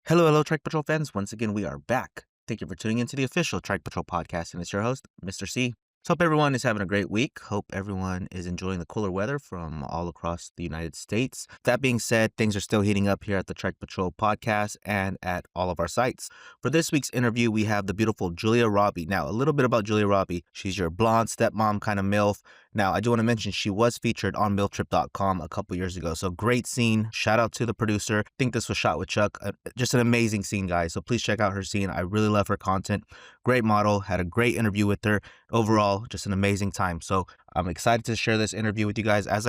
Hello, hello, Trike Patrol fans. Once again, we are back. Thank you for tuning into the official Trike Patrol podcast, and it's your host, Mr. C. So hope everyone is having a great week. Hope everyone is enjoying the cooler weather from all across the United States. That being said, things are still heating up here at the Trike Patrol podcast and at all of our sites. For this week's interview, we have the beautiful Julia Robbie. Now, a little bit about Julia Robbie. She's your blonde stepmom kind of MILF. Now, I do want to mention she was featured on MILFtrip.com a couple years ago. So great scene. Shout out to the producer. I think this was shot with Chuck. Just an amazing scene, guys. So please check out her scene. I really love her content. Great model. Had a great interview with her. Overall, just an amazing time. So I'm excited to share this interview with you guys. As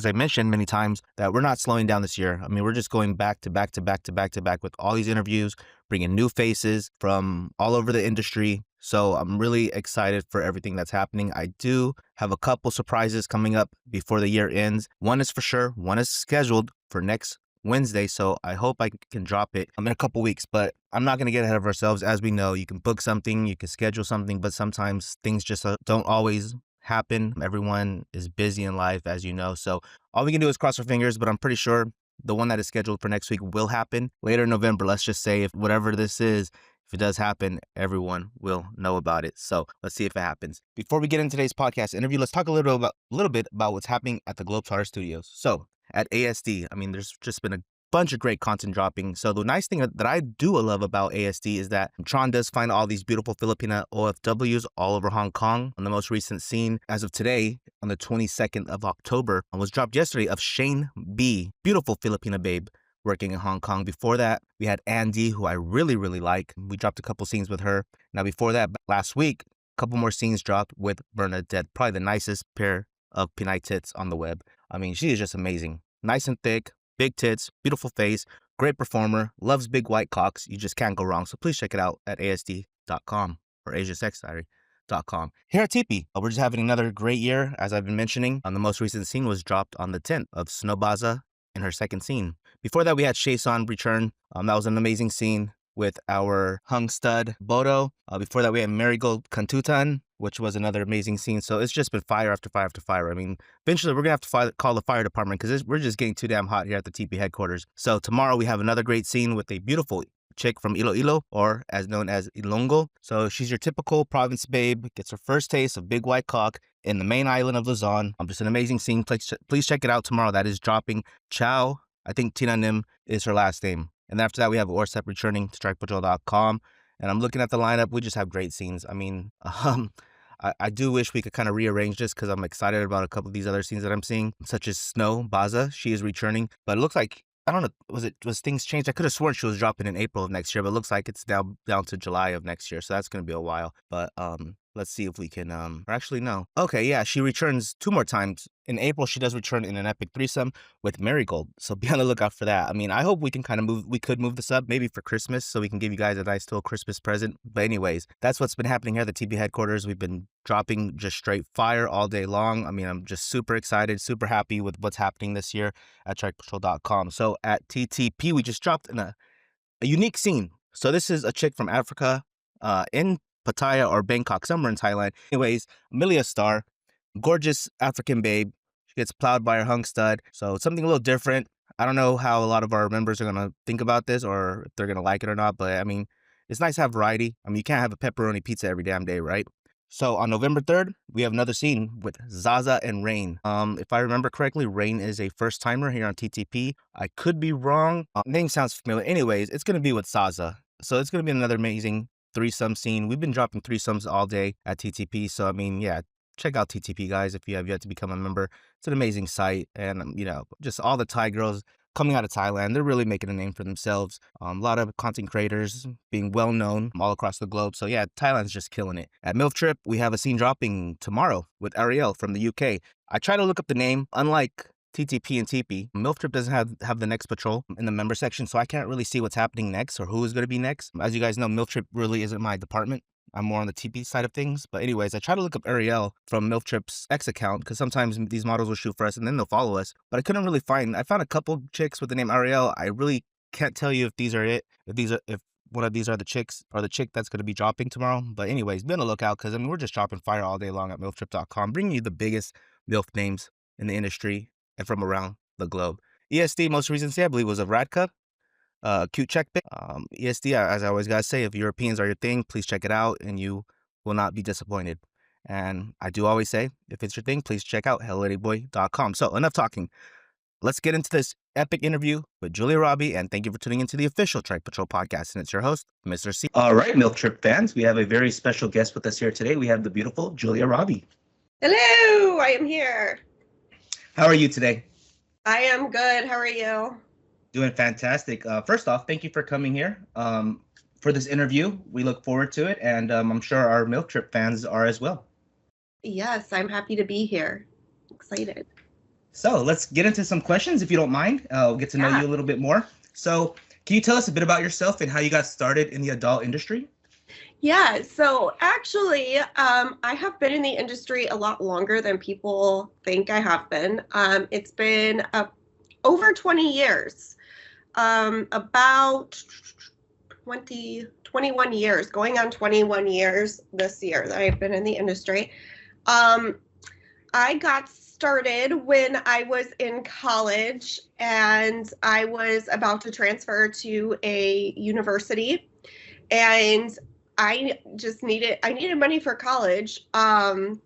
I mentioned many times, that we're not slowing down this year. I mean, we're just going back to back to back to back to back with all these interviews, bringing new faces from all over the industry. So I'm really excited for everything that's happening. I do have a couple surprises coming up before the year ends. One is for sure. One is scheduled for next Wednesday. So I hope I can drop it in a couple weeks, but I'm not going to get ahead of ourselves. As we know, you can book something, you can schedule something, but sometimes things just don't always happen. Everyone is busy in life, as you know. So all we can do is cross our fingers, but I'm pretty sure the one that is scheduled for next week will happen later in November. Let's just say if whatever this is, if it does happen, everyone will know about it. So let's see if it happens. Before we get into today's podcast interview, let's talk a little bit about what's happening at the Globetrotter Studios. So at ASD, I mean, there's just been a bunch of great content dropping. So the nice thing that I do love about ASD is that Tron does find all these beautiful Filipina OFWs all over Hong Kong. On the most recent scene, as of today, on the 22nd of October, was dropped yesterday of Shane B, beautiful Filipina babe, working in Hong Kong. Before that, we had Andy, who I really, really like. We dropped a couple scenes with her. Now, before that, last week, a couple more scenes dropped with Bernadette, probably the nicest pair of Pinay tits on the web. I mean, she is just amazing. Nice and thick, big tits, beautiful face, great performer, loves big white cocks. You just can't go wrong. So please check it out at ASD.com or AsiaSex.com. Here at TP, we're just having another great year, as I've been mentioning. The most recent scene was dropped on the 10th of Snowbaza in her second scene. Before that, we had Shayson return. That was an amazing scene with our hung stud Bodo. Before that, we had Marigold Kantutan, which was another amazing scene. So it's just been fire after fire after fire. I mean, eventually we're going to have to call the fire department because we're just getting too damn hot here at the TP headquarters. So tomorrow we have another great scene with a beautiful chick from Iloilo, or as known as Ilonggo. So she's your typical province babe, gets her first taste of big white cock in the main island of Luzon. Just an amazing scene. Please check it out tomorrow. That is dropping. Chow, I think Tina Nim is her last name. And after that, we have Orsep returning to TrikePatrol.com. And I'm looking at the lineup. We just have great scenes. I mean, I do wish we could kind of rearrange this because I'm excited about a couple of these other scenes that I'm seeing, such as Snow Baza. She is returning, but it looks like, I don't know, was things changed? I could have sworn she was dropping in April of next year, but it looks like it's down to July of next year. So that's going to be a while. But let's see if we can, or actually, no. Okay, yeah, she returns 2 more times. In April, she does return in an epic threesome with Marigold. So be on the lookout for that. I mean, I hope we can we could move this up maybe for Christmas so we can give you guys a nice little Christmas present. But anyways, that's what's been happening here at the TP headquarters. We've been dropping just straight fire all day long. I mean, I'm just super excited, super happy with what's happening this year at TrikePatrol.com. So at TTP, we just dropped in a unique scene. So this is a chick from Africa in Pattaya or Bangkok, somewhere in Thailand. Anyways, Amelia Star, gorgeous African babe. She gets plowed by her hung stud. So something a little different. I don't know how a lot of our members are going to think about this or if they're going to like it or not. But I mean, it's nice to have variety. I mean, you can't have a pepperoni pizza every damn day, right? So on November 3rd, we have another scene with Zaza and Rain. If I remember correctly, Rain is a first timer here on TTP. I could be wrong. Name sounds familiar. Anyways, it's going to be with Zaza. So it's going to be another amazing threesome scene. We've been dropping threesomes all day at TTP. So, I mean, yeah, check out TTP, guys, if you have yet to become a member. It's an amazing site. And, you know, just all the Thai girls coming out of Thailand, they're really making a name for themselves. A lot of content creators being well known all across the globe. So, yeah, Thailand's just killing it. At MILF Trip, we have a scene dropping tomorrow with Ariel from the UK. I try to look up the name. Unlike TTP and TP, MILF Trip doesn't have the next patrol in the member section, so I can't really see what's happening next or who is going to be next. As you guys know, MILF Trip really isn't my department. I'm more on the TP side of things. But anyways, I try to look up Ariel from MILF Trip's X account because sometimes these models will shoot for us and then they'll follow us. But I couldn't really find. I found a couple chicks with the name Ariel. I really can't tell you if these are it. If one of these are the chicks or the chick that's going to be dropping tomorrow. But anyways, be on the lookout because I mean we're just dropping fire all day long at MILFtrip.com, bringing you the biggest MILF names in the industry and from around the globe. ESD most recently, I believe, was of Radka. cute check pic. ESD, as I always gotta say, if Europeans are your thing, please check it out and you will not be disappointed. And I do always say, if it's your thing, please check out helloladyboy.com. So enough talking. Let's get into this epic interview with Julia Robbie, and thank you for tuning into the official Trike Patrol podcast. And it's your host, Mr. C. All right, MILF Trip fans, we have a very special guest with us here today. We have the beautiful Julia Robbie. Hello, I am here. How are you today? I am good. How are you? Doing fantastic. First off, thank you for coming here for this interview. We look forward to it, and I'm sure our MILF Trip fans are as well. Yes, I'm happy to be here. Excited. So let's get into some questions, if you don't mind. We'll get to know you a little bit more. So can you tell us a bit about yourself and how you got started in the adult industry? Yeah, so actually, I have been in the industry a lot longer than people think I have been. It's been over 20 years, about 21 years, going on 21 years this year that I've been in the industry. I got started when I was in college and I was about to transfer to a university, and I needed money for college. And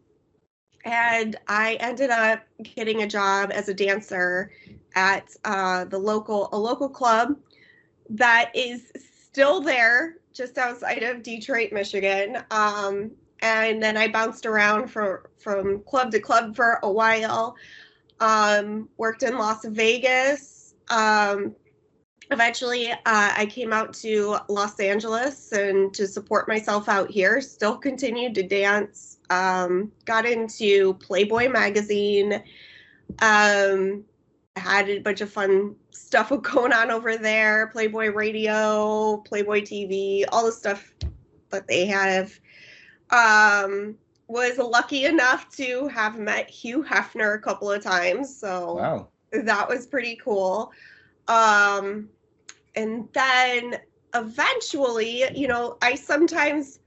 I ended up getting a job as a dancer at a local club that is still there just outside of Detroit, Michigan. And then I bounced around from club to club for a while, worked in Las Vegas. Eventually, I came out to Los Angeles and to support myself out here, still continued to dance, got into Playboy magazine, had a bunch of fun stuff going on over there, Playboy radio, Playboy TV, all the stuff that they have. Was lucky enough to have met Hugh Hefner a couple of times, so wow. That was pretty cool. And then eventually, I sometimes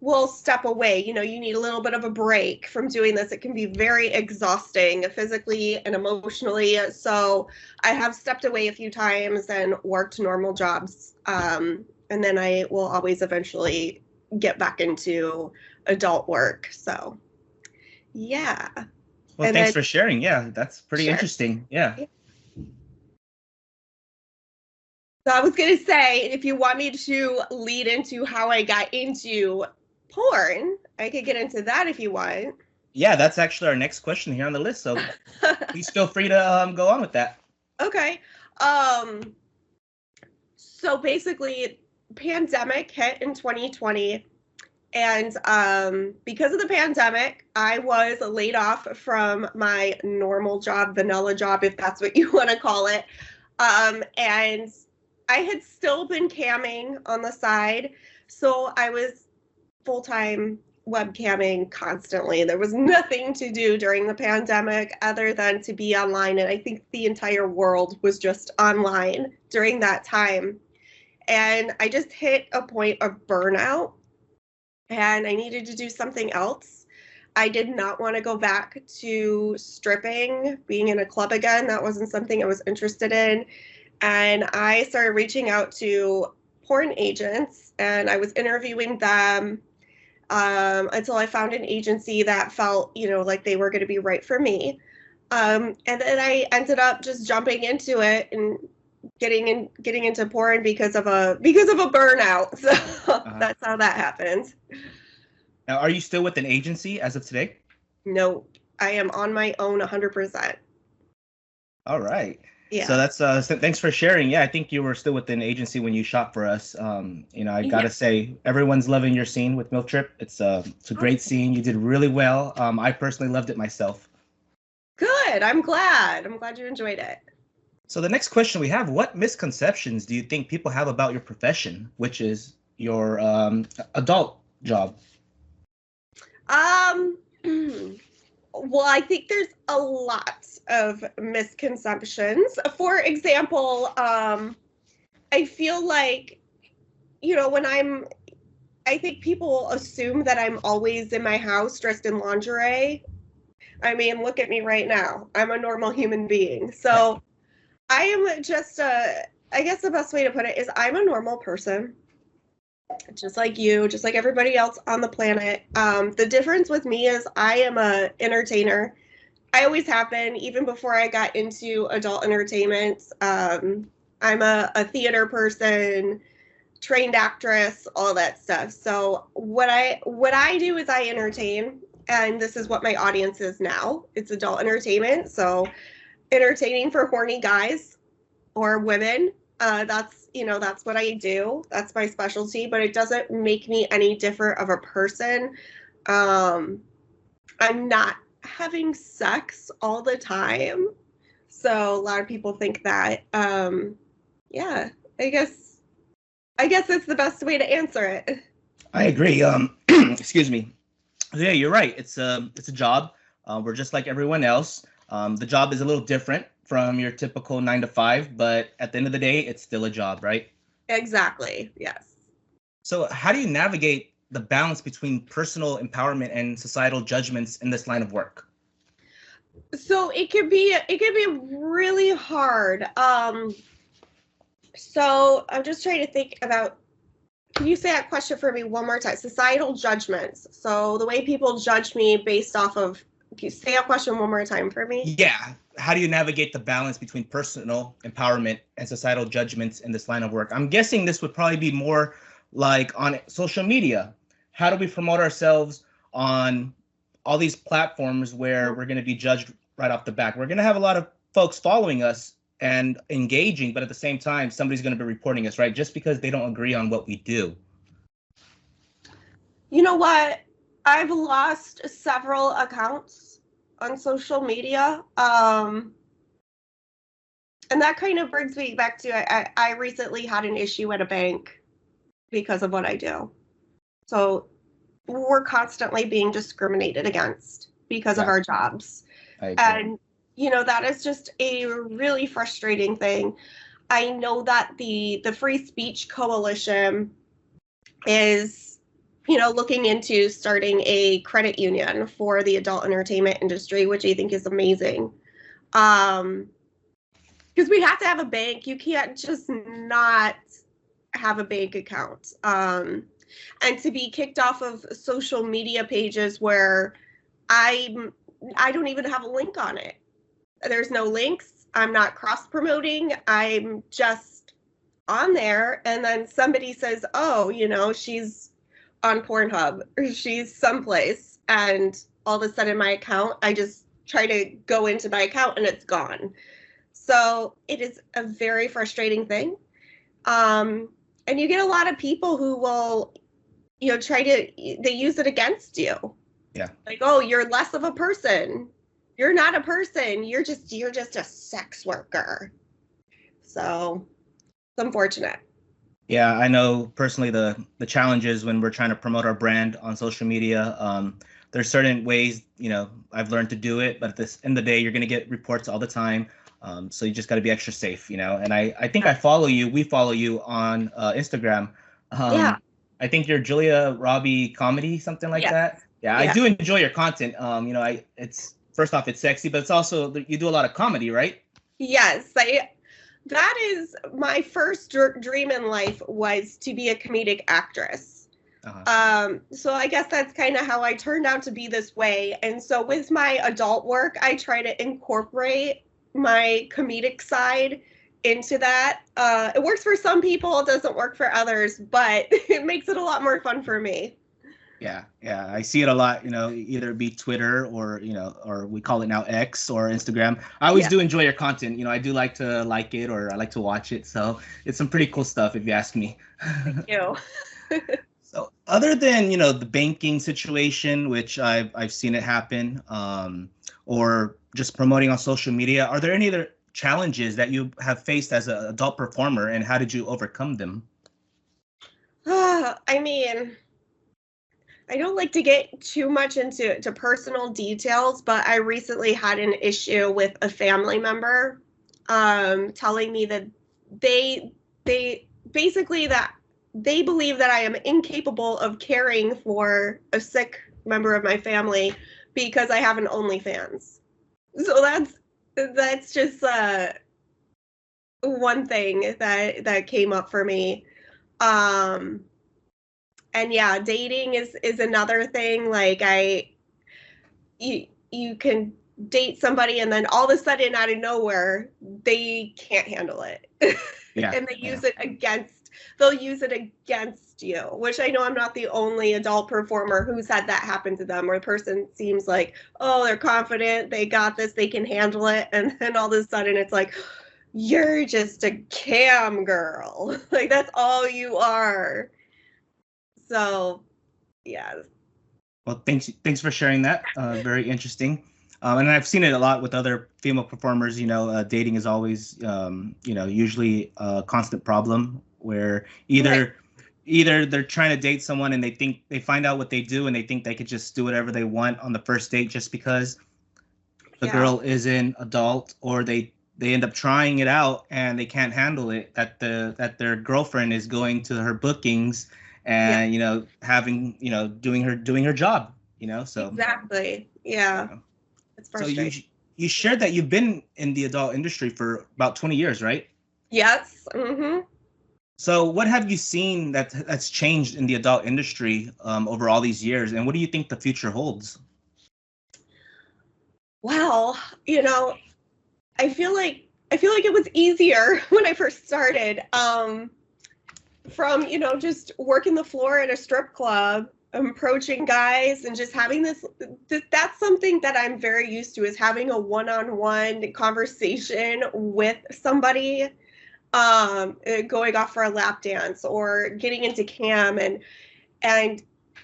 will step away. You need a little bit of a break from doing this. It can be very exhausting physically and emotionally. So I have stepped away a few times and worked normal jobs. And then I will always eventually get back into adult work. So yeah. Well, and thanks for sharing. Yeah, that's pretty interesting. Yeah. So I was going to say, if you want me to lead into how I got into porn, I could get into that if you want. Yeah, that's actually our next question here on the list. So please feel free to go on with that. Okay. So basically, pandemic hit in 2020. And because of the pandemic, I was laid off from my normal job, vanilla job, if that's what you want to call it. And I had still been camming on the side. So I was full-time webcamming constantly. There was nothing to do during the pandemic other than to be online. And I think the entire world was just online during that time. And I just hit a point of burnout. And I needed to do something else. I did not want to go back to stripping, being in a club again. That wasn't something I was interested in. And I started reaching out to porn agents, and I was interviewing them until I found an agency that felt, like they were going to be right for me. And then I ended up just jumping into it and getting into porn because of a burnout. So that's how that happened. Now, are you still with an agency as of today? No, I am on my own 100%. All right. Yeah. So that's thanks for sharing. Yeah, I think you were still with an agency when you shot for us. I gotta say, everyone's loving your scene with MILF Trip. It's a great scene. You did really well. I personally loved it myself. Good. I'm glad you enjoyed it. So the next question we have: what misconceptions do you think people have about your profession, which is your adult job? Well, I think there's a lot of misconceptions. For example, I feel like, I think people assume that I'm always in my house dressed in lingerie. I mean, look at me right now. I'm a normal human being. So I am just I guess the best way to put it is I'm a normal person, just like you, just like everybody else on the planet. The difference with me is I am a entertainer. I always have been, even before I got into adult entertainment. I'm a theater person, trained actress, all that stuff. So what I do is I entertain, and this is what my audience is now. It's adult entertainment, so entertaining for horny guys or women. That's what I do. That's my specialty, but it doesn't make me any different of a person. Um, I'm not having sex all the time. So a lot of people think that. Yeah, I guess that's the best way to answer it. I agree. Excuse me. Yeah, you're right. It's a job. We're just like everyone else. The job is a little different from your typical 9 to 5, but at the end of the day, it's still a job, right? Exactly. Yes. So, how do you navigate the balance between personal empowerment and societal judgments in this line of work? So it could be really hard. So I'm just trying to think about, can you say that question for me one more time? Societal judgments. So the way people judge me based off of, can you say that question one more time for me? Yeah. How do you navigate the balance between personal empowerment and societal judgments in this line of work? I'm guessing this would probably be more like on social media. How do we promote ourselves on all these platforms where we're going to be judged right off the back? We're going to have a lot of folks following us and engaging, but at the same time, somebody's going to be reporting us, right? Just because they don't agree on what we do. You know what? I've lost several accounts on social media. And that kind of brings me back to, I recently had an issue at a bank because of what I do. So we're constantly being discriminated against because of our jobs. And, that is just a really frustrating thing. I know that the Free Speech Coalition is, looking into starting a credit union for the adult entertainment industry, which I think is amazing. Because we have to have a bank. You can't just not have a bank account. And to be kicked off of social media pages where I don't even have a link on it. There's no links. I'm not cross-promoting. I'm just on there. And then somebody says, oh, she's on Pornhub or she's someplace. And all of a sudden my account, I just try to go into my account and it's gone. So it is a very frustrating thing. And you get a lot of people who will, they use it against you. Yeah. Like, oh, you're less of a person. You're not a person. You're just a sex worker. So it's unfortunate. Yeah, I know personally the challenges when we're trying to promote our brand on social media. There's certain ways, I've learned to do it, but at this end of the day, you're going to get reports all the time. So you just got to be extra safe, And I think we follow you on Instagram. Yeah. I think you're Julia Robbie comedy, something like that. Yeah, I do enjoy your content. It's first off, it's sexy, but it's also, you do a lot of comedy, right? Yes, that is my first dream in life, was to be a comedic actress. So I guess that's kind of how I turned out to be this way. And so with my adult work, I try to incorporate my comedic side into that. It works for some people, it doesn't work for others, but it makes it a lot more fun for me. Yeah, I see it a lot, either be Twitter or, or we call it now X or Instagram. I always do enjoy your content. I do like to like it, or I like to watch it. So it's some pretty cool stuff if you ask me. Thank you. So other than, the banking situation, which I've seen it happen, or just promoting on social media, are there any other challenges that you have faced as an adult performer, and how did you overcome them? I mean, I don't like to get too much into personal details, but I recently had an issue with a family member telling me that they basically that they believe that I am incapable of caring for a sick member of my family because I have an OnlyFans. So that's just one thing that came up for me. And yeah, dating is another thing. Like you can date somebody and then all of a sudden out of nowhere they can't handle it. Yeah. And they'll use it against you, which I know I'm not the only adult performer who's had that happen to them, where the person seems like, oh, they're confident, they got this, they can handle it, and then all of a sudden it's like, you're just a cam girl. Like that's all you are. So yeah. Well, thanks for sharing that. Very interesting. And I've seen it a lot with other female performers. Dating is always, usually a constant problem where either they're trying to date someone and they find out what they do and they think they could just do whatever they want on the first date just because the girl is an adult, or they end up trying it out and they can't handle it, that their girlfriend is going to her bookings and having doing her job, so exactly. Yeah. It's frustrating. So you shared that you've been in the adult industry for about 20 years, right? Yes. Mm-hmm. So what have you seen that's changed in the adult industry over all these years, and what do you think the future holds? Well, I feel like it was easier when I first started. From just working the floor at a strip club, approaching guys and just having that's something that I'm very used to, is having a one-on-one conversation with somebody, going off for a lap dance or getting into cam, and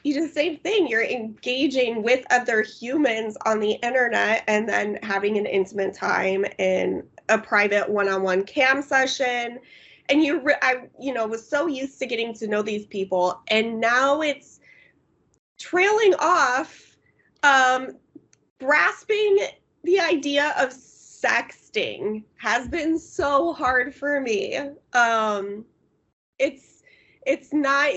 you do the same thing. You're engaging with other humans on the internet and then having an intimate time in a private one-on-one cam session. And I was so used to getting to know these people, and now it's trailing off. Grasping the idea of sexting has been so hard for me. It's not,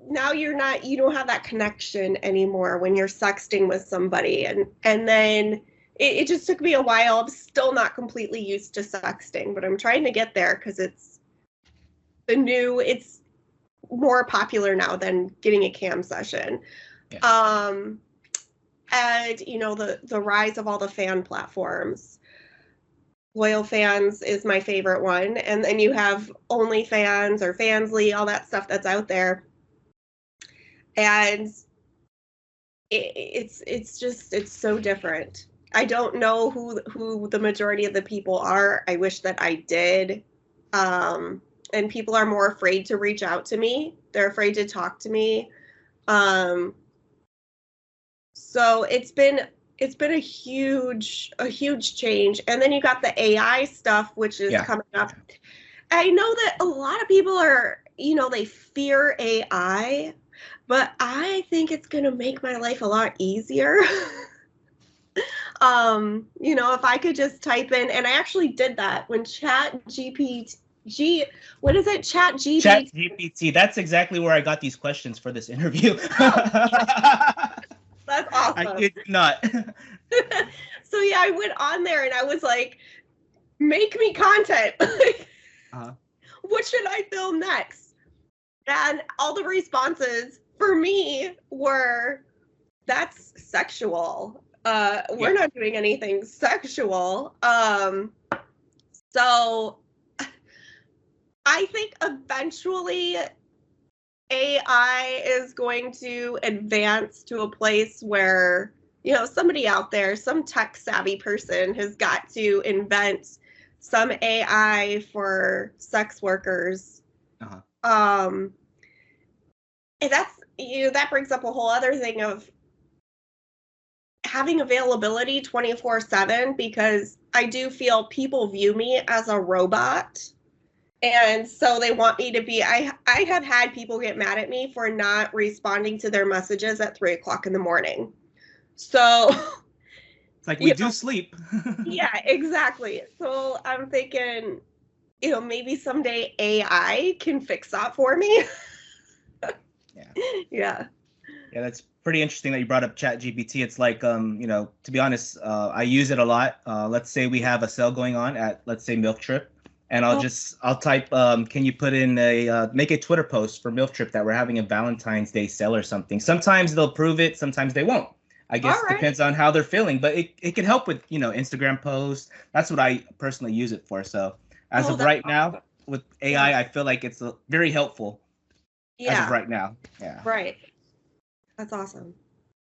now you don't have that connection anymore when you're sexting with somebody, and then it just took me a while. I'm still not completely used to sexting, but I'm trying to get there because it's more popular now than getting a cam session. Yeah. And the rise of all the fan platforms. Loyal Fans is my favorite one, and then you have OnlyFans or Fansly, all that stuff that's out there, and it's so different. I don't know who the majority of the people are. I wish that I did. And people are more afraid to reach out to me. They're afraid to talk to me. So it's been a huge change. And then you got the AI stuff, which is coming up. I know that a lot of people are, they fear AI, but I think it's going to make my life a lot easier. If I could just type in, and I actually did that when ChatGPT. What is it? ChatGPT. That's exactly where I got these questions for this interview. That's awesome. I did not. So yeah, I went on there and I was like, make me content. What should I film next? And all the responses for me were, that's sexual. We're not doing anything sexual. So I think eventually AI is going to advance to a place where, somebody out there, some tech savvy person has got to invent some AI for sex workers. And that's, that brings up a whole other thing of having availability 24/7, because I do feel people view me as a robot. And so they want me to be, I have had people get mad at me for not responding to their messages at 3:00 in the morning. So it's like, we do sleep. Yeah, exactly. So I'm thinking, maybe someday AI can fix that for me. Yeah. Yeah, that's pretty interesting that you brought up ChatGPT. It's like, to be honest, I use it a lot. Let's say we have a sale going on at, let's say, MILF Trip. and Oh, I'll type, can you put in make a Twitter post for MILF Trip that we're having a Valentine's Day sale or something. Sometimes they'll approve it, sometimes they won't. I all guess right. depends on how they're feeling, but it can help with, Instagram posts. That's what I personally use it for. So as Oh, of that's right now awesome. with Yeah. AI, I feel like it's very helpful as of Yeah. right now. Yeah. Right. That's awesome.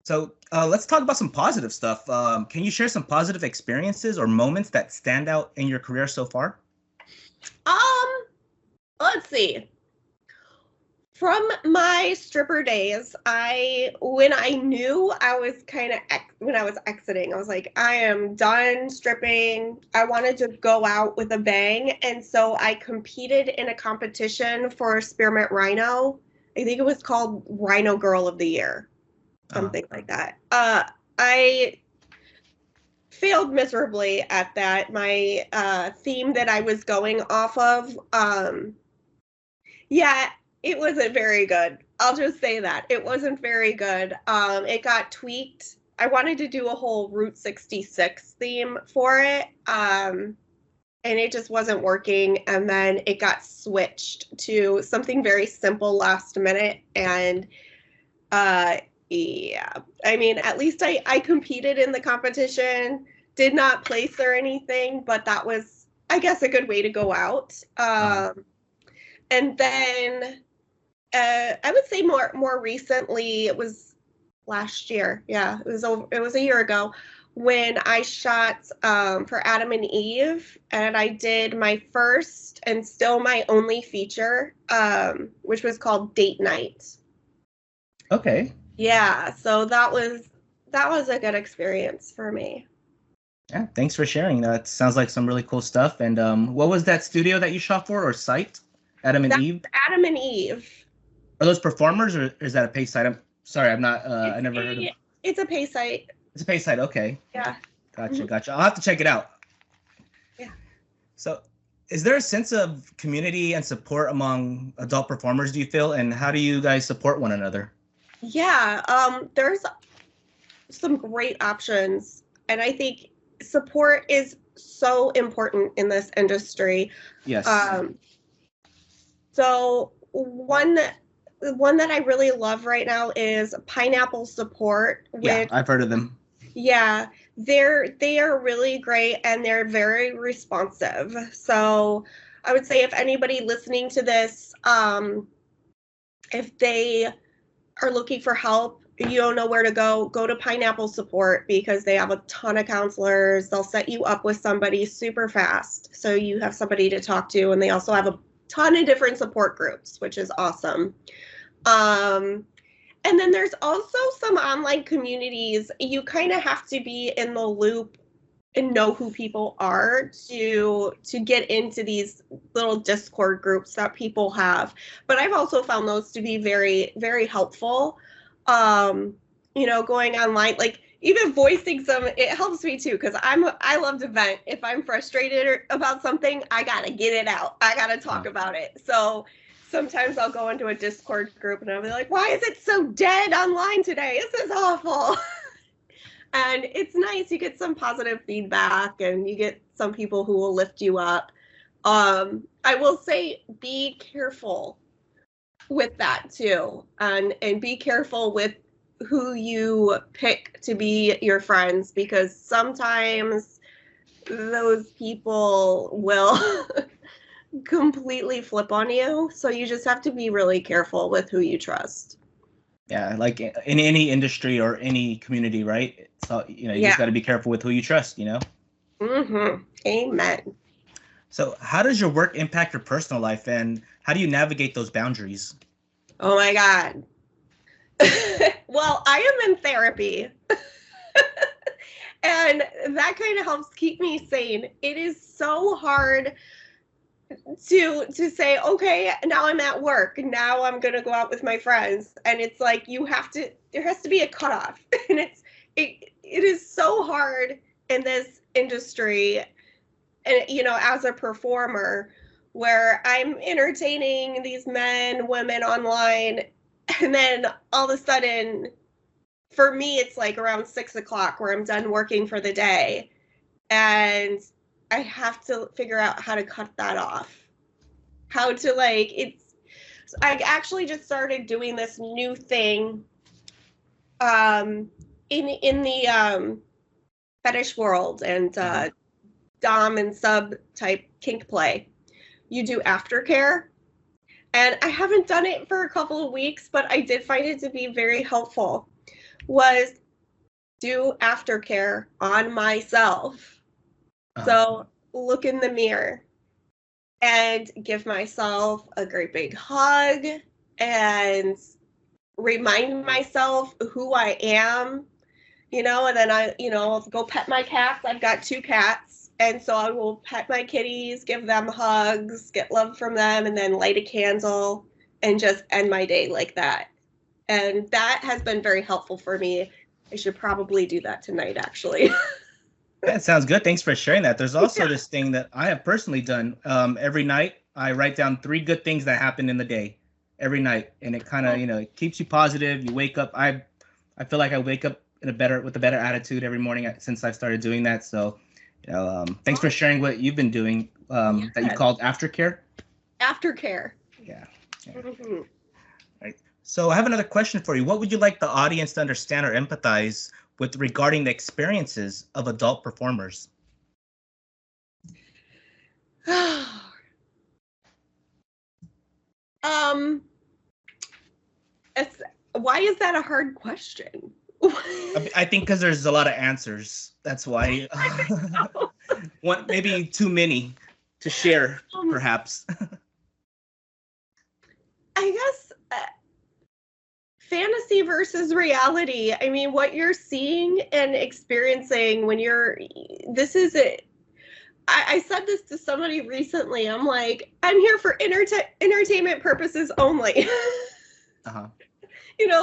So let's talk about some positive stuff. Can you share some positive experiences or moments that stand out in your career so far? Let's see. From my stripper days, when I knew I was when I was exiting, I was like, I am done stripping. I wanted to go out with a bang, and so I competed in a competition for Spearmint Rhino. I think it was called Rhino Girl of the Year, something like that. I failed miserably at that. My theme that I was going off of, yeah, it wasn't very good. I'll just say that. It wasn't very good. It got tweaked. I wanted to do a whole Route 66 theme for it. And it just wasn't working. And then it got switched to something very simple last minute. And yeah, I mean, at least I competed in the competition, did not place or anything, but that was, I guess, a good way to go out. And then I would say more recently, it was last year. Yeah, it was a year ago when I shot for Adam and Eve, and I did my first and still my only feature, which was called Date Night. Okay. Yeah, so that was a good experience for me. Yeah, thanks for sharing. That sounds like some really cool stuff. And what was that studio that you shot for or site? Adam and That's Eve? Adam and Eve. Are those performers or is that a pay site? I'm sorry, I'm not I never heard of. It's a pay site. It's a pay site. Okay. Yeah. Gotcha, gotcha. I'll have to check it out. Yeah. So, is there a sense of community and support among adult performers, do you feel? And how do you guys support one another? Yeah, there's some great options, and I think support is so important in this industry. Yes. So one that I really love right now is Pineapple Support. Yeah, I've heard of them. Yeah, they are really great and they're very responsive. So I would say if anybody listening to this, if they are looking for help, you don't know where to go to Pineapple Support because they have a ton of counselors. They'll set you up with somebody super fast, so you have somebody to talk to, and they also have a ton of different support groups, which is awesome. And then there's also some online communities. You kind of have to be in the loop and know who people are to get into these little Discord groups that people have. But I've also found those to be very, very helpful. Going online, like even voicing it helps me too, because I love to vent. If I'm frustrated about something, I gotta get it out. I gotta talk about it. So sometimes I'll go into a Discord group and I'll be like, why is it so dead online today? This is awful. And it's nice. You get some positive feedback and you get some people who will lift you up. I will say be careful with that too. And be careful with who you pick to be your friends, because sometimes those people will completely flip on you. So you just have to be really careful with who you trust. Yeah, like in any industry or any community, right? So, you just got to be careful with who you trust, Mm-hmm. Amen. So how does your work impact your personal life, and how do you navigate those boundaries? Oh my God. Well, I am in therapy. And that kind of helps keep me sane. It is so hard to say, okay, now I'm at work. Now I'm going to go out with my friends. And it's like, there has to be a cutoff. And it is so hard in this industry. And, as a performer, where I'm entertaining these men, women online, and then all of a sudden, for me, it's like around 6 o'clock where I'm done working for the day, and I have to figure out how to cut that off. How to like, I actually just started doing this new thing in the fetish world and dom and sub type kink play. You do aftercare. And I haven't done it for a couple of weeks, but I did find it to be very helpful. Was do aftercare on myself. So look in the mirror and give myself a great big hug and remind myself who I am, and then I'll go pet my cats. I've got 2 cats. And so I will pet my kitties, give them hugs, get love from them, and then light a candle and just end my day like that. And that has been very helpful for me. I should probably do that tonight, actually. That sounds good. Thanks for sharing that. There's also this thing that I have personally done. Every night, I write down 3 good things that happened in the day every night. And it kind of, it keeps you positive. You wake up. I feel like I wake up with a better attitude every morning since I've started doing that. So, thanks for sharing what you've been doing that you called aftercare. Aftercare. Yeah. Mm-hmm. Right. So I have another question for you. What would you like the audience to understand or empathize with regarding the experiences of adult performers? Why is that a hard question? I think because there's a lot of answers. That's why. Maybe too many to share, perhaps. I guess fantasy versus reality. I mean, what you're seeing and experiencing when this is it. I said this to somebody recently. I'm like, I'm here for entertainment purposes only.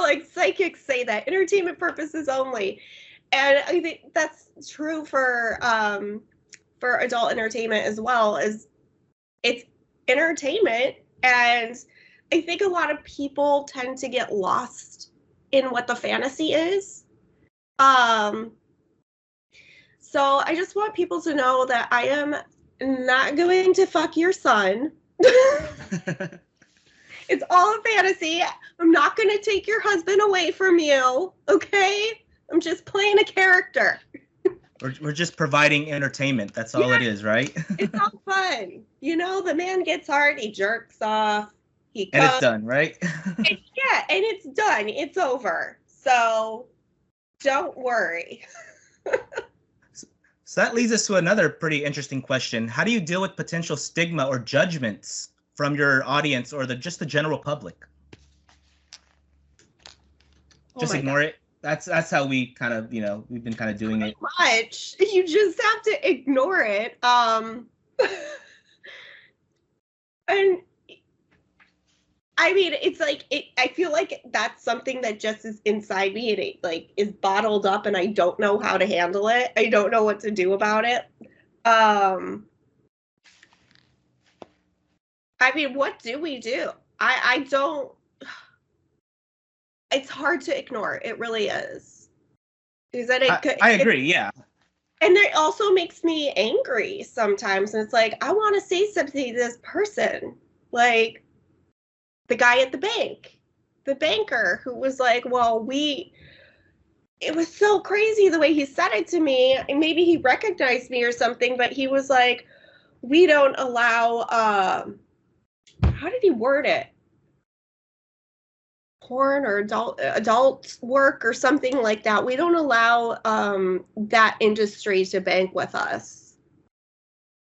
Like psychics say that, entertainment purposes only. And I think that's true for adult entertainment as well. Is it's entertainment, and I think a lot of people tend to get lost in what the fantasy is. So I just want people to know that I am not going to fuck your son. It's all a fantasy. I'm not going to take your husband away from you, okay? I'm just playing a character. We're just providing entertainment. That's all it is, right? It's all fun. The man gets hard. He jerks off. And it's done, right? And it's done. It's over. So don't worry. So that leads us to another pretty interesting question. How do you deal with potential stigma or judgments from your audience or just the general public? Just ignore it. That's how we kind of, we've been kind of doing it. Much. You just have to ignore it. And I mean, it's like I feel like that's something that just is inside me, and it is bottled up, and I don't know how to handle it. I don't know what to do about it. I mean, what do we do? I don't. It's hard to ignore. It really is. Is that I agree. Yeah. And it also makes me angry sometimes, and it's like I want to say something to this person, like the guy at the bank, the banker who was like, well, it was so crazy the way he said it to me. And maybe he recognized me or something, but he was like, we don't allow, how did he word it? Porn or adult work or something like that. We don't allow that industry to bank with us.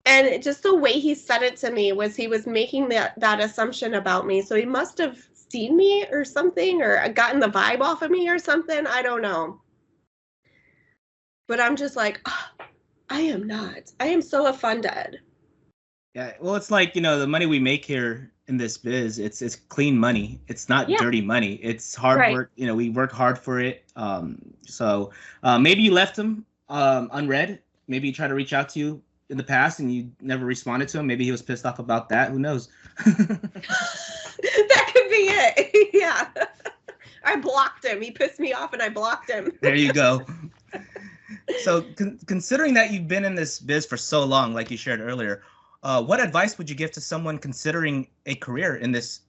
And just the way he said it to me was he was making that assumption about me. So he must have seen me or something, or gotten the vibe off of me or something. I don't know. But I'm just like, oh, I am not. I am so offended. Yeah, well, it's like, the money we make here in this biz, it's clean money. It's not dirty money. It's hard work. We work hard for it. So maybe you left him unread. Maybe he tried to reach out to you in the past and you never responded to him. Maybe he was pissed off about that. Who knows? That could be it. Yeah. I blocked him. He pissed me off and I blocked him. There you go. So considering that you've been in this biz for so long, like you shared earlier, what advice would you give to someone considering a career in this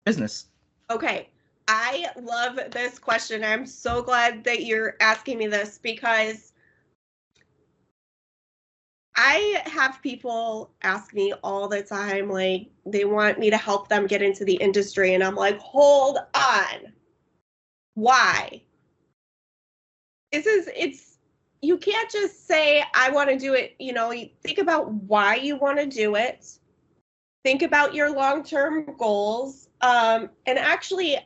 business? Okay. I love this question. I'm so glad that you're asking me this because I have people ask me all the time, like, they want me to help them get into the industry. And I'm like, hold on. Why? You can't just say, I want to do it. You know, you think about why you want to do it. Think about your long-term goals. And actually,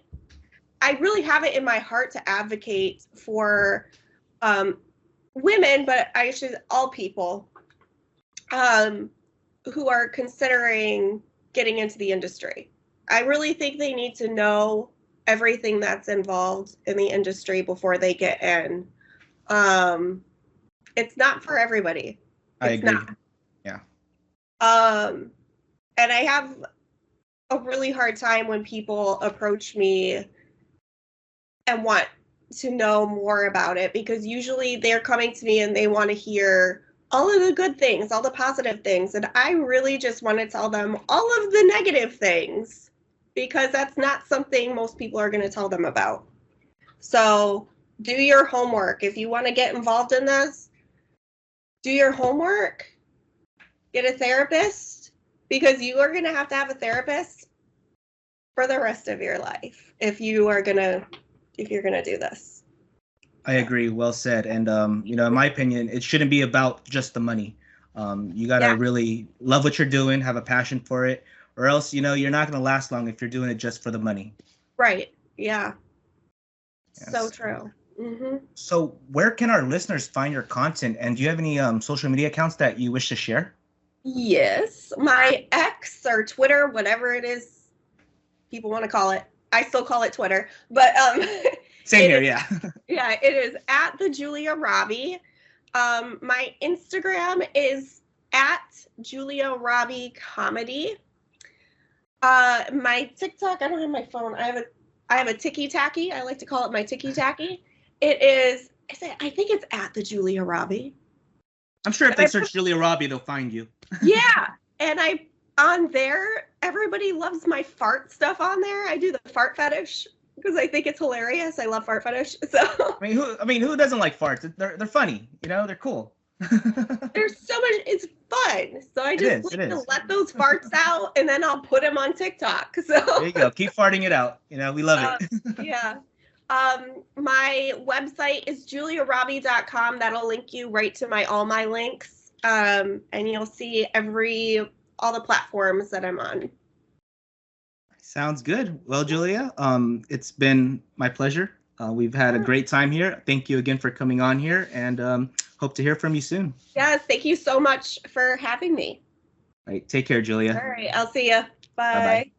I really have it in my heart to advocate for women, but I should all people who are considering getting into the industry. I really think they need to know everything that's involved in the industry before they get in. It's not for everybody. I agree. Not. Yeah. And I have a really hard time when people approach me and want to know more about it, because usually they're coming to me and they want to hear all of the good things, all the positive things. And I really just want to tell them all of the negative things, because that's not something most people are going to tell them about. So do your homework. If you want to get involved in this, do your homework, get a therapist, because you are going to have a therapist for the rest of your life if you're going to do this. I agree. Well said. And, in my opinion, it shouldn't be about just the money. You got to really love what you're doing, have a passion for it, or else, you're not going to last long if you're doing it just for the money. Right. Yeah. Yes. So true. Mm-hmm. So where can our listeners find your content? And do you have any social media accounts that you wish to share? Yes. My X or Twitter, whatever it is people want to call it. I still call it Twitter, but same here, yeah. Yeah, it is at the Julia Robbie. My Instagram is at Julia Robbie Comedy. My TikTok, I don't have my phone. I have a ticky tacky. I like to call it my ticky tacky. I think it's at the Julia Robbie. I'm sure if they search Julia Robbie, they'll find you. Yeah, and on there, everybody loves my fart stuff on there. I do the fart fetish because I think it's hilarious. I love fart fetish. So who doesn't like farts? They're funny. They're cool. There's so much. It's fun. So I just like to let those farts out, and then I'll put them on TikTok. So there you go. Keep farting it out. We love it. Yeah. My website is juliarobbie.com. That'll link you right to all my links. And you'll see all the platforms that I'm on. Sounds good. Well, Julia, it's been my pleasure. We've had a great time here. Thank you again for coming on here, and hope to hear from you soon. Yes, thank you so much for having me. All right, take care, Julia. All right, I'll see you. Bye. Bye-bye.